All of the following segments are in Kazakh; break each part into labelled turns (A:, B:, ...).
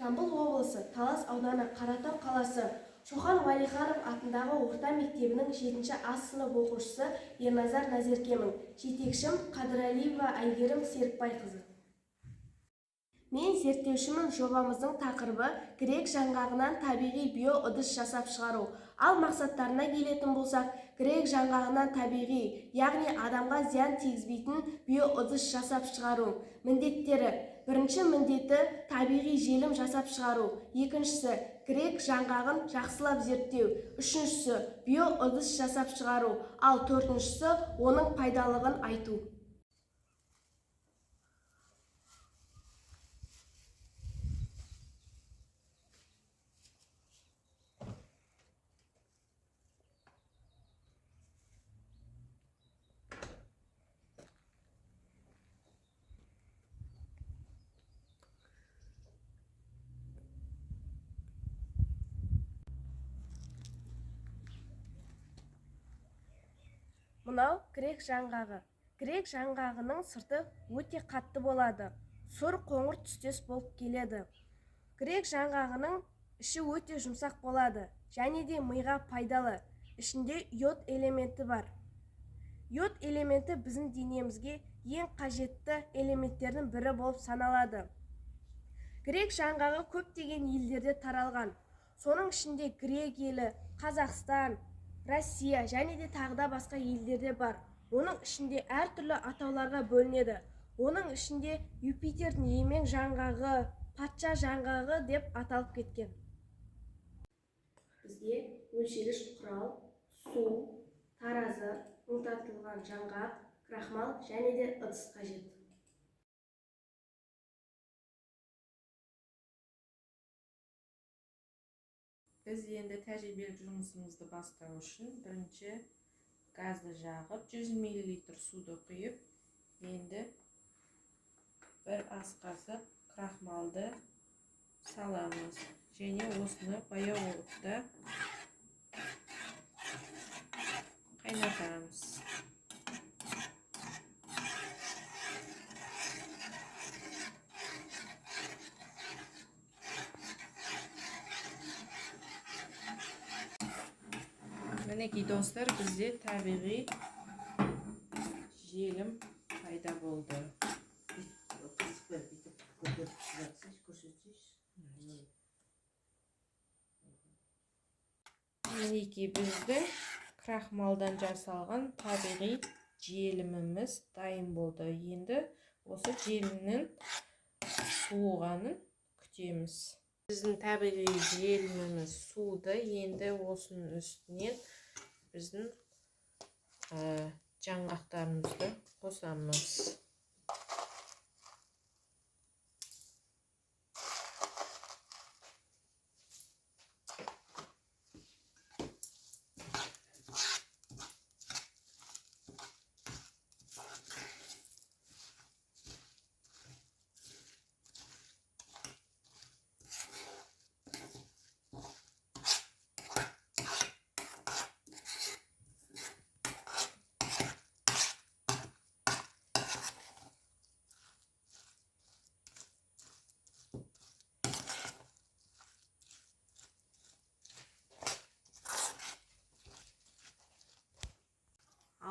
A: Жамбыл облысы Талас ауданы Қаратау қаласы Шоқан Уәлиханов атындағы орта мектебінің 7-ші А сынып оқушысы Ерназар Назеркемін. Жетекшім Қадыралиева Айгерім Серікбайқызы. Мен зерттеушімін. Жобамыздың тақырыбы грек жаңғағынан табиғи биоыдыс жасап шығару. Ал мақсаттарына келетін болсақ, грек жаңғағынан табиғи, яғни адамға зиян тигізбейтін биоыдыс жасап шығару. Міндеттері: бірінші міндеті табиғи желім жасап шығару, екіншісі грек жаңғағын жақсылап зерттеу, үшіншісі биоыдыс жасап шығару, ал төртіншісі оның пайдалылығын айту. Мынау грек жаңғағы. Грек жаңғағының сырты өте қатты болады. Сұр қоңыр түстес болып келеді. Грек жаңғағының іші өте жұмсақ болады және де миға пайдалы. Ішінде йод элементі бар. Йод элементі біздің денемізге ең қажетті элементтердің бірі болып саналады. Грек жаңғағы көптеген елдерде таралған. Соның ішінде грек елі, Қазақстан, Россия және де тағыда басқа елдерде бар. Оның ішінде әртүрлі атауларға бөлінеді. Оның ішінде Юпитердің емен жаңғағы, патша жаңғағы деп аталып кеткен. Бізге өлшегіш құрал, су, таразы, ұнтатылған жаңғақ, крахмал және де ыдыс қажет.
B: Біз енді тәжірибелік жұмысымызды бастау үшін бірінші газды жағып 100 мл суды құйып, енді бір ас қасық крахмалды саламыз және осыны баяу отта қайнатамыз. Мінекей достар, бізде табиғи желім пайда болды. Мінекей бізді крахмалдан жасалған табиғи желіміміз дайын болды. Енді осы желімнің суығанын күтеміз. Біздің табиғи желіміміз суды. Енді осының үстінен біздің жаңғақтарымызды қосамыз.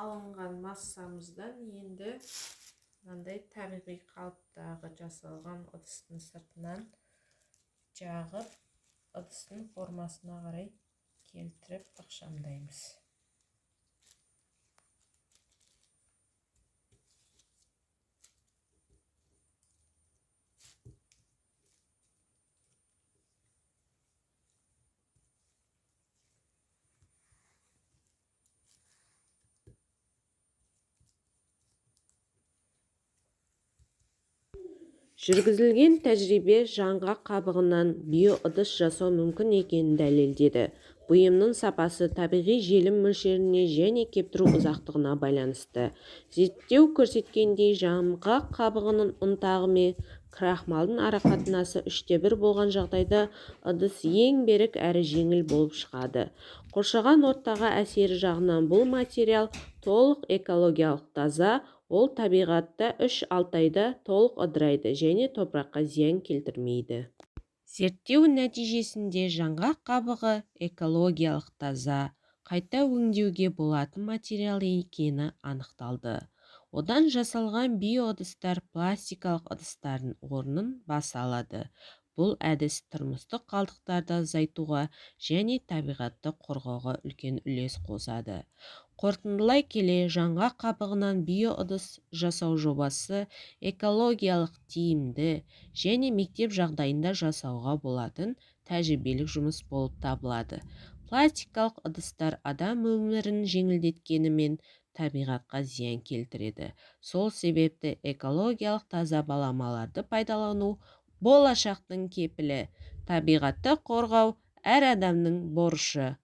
B: Алынған массамыздан енді мынандай табиғи қалыптағы жасалған ыдыстың сыртынан жағып, ыдыстың формасына қарай келтіріп ықшамдаймыз.
C: Жүргізілген тәжірибе жаңғақ қабығынан биоыдыс жасау мүмкін екенін дәлелдеді. Бұйымның сапасы табиғи желім мөлшеріне және кептіру ұзақтығына байланысты. Зерттеу көрсеткендей, жаңғақ қабығының ұнтағы мен крахмалдың арақатынасы 1/3 болған жағдайда ыдыс ең берік әрі жеңіл болып шығады. Қоршаған ортаға әсері жағынан бұл материал толық экологиялық таза, ол табиғатта 3-6 айда толық ыдырайды және топыраққа зиян келтірмейді. Зерттеу нәтижесінде жаңғақ қабығы экологиялық таза, қайта өңдеуге болатын материал екені анықталды. Одан жасалған биоыдыстар пластикалық ыдыстардың орнын баса алады. Бұл әдіс тұрмыстық қалдықтарды азайтуға және табиғатты қорғауға үлкен үлес қосады. Қорытындылай келе, жаңғақ қабығынан биоыдыс жасау жобасы экологиялық тиімді және мектеп жағдайында жасауға болатын тәжірибелік жұмыс болып табылады. Пластикалық ыдыстар адам өмірін жеңілдеткенімен табиғатқа зиян келтіреді. Сол себепті экологиялық таза баламаларды пайдалану болашақтың кепілі. Табиғатты қорғау әр адамның борышы.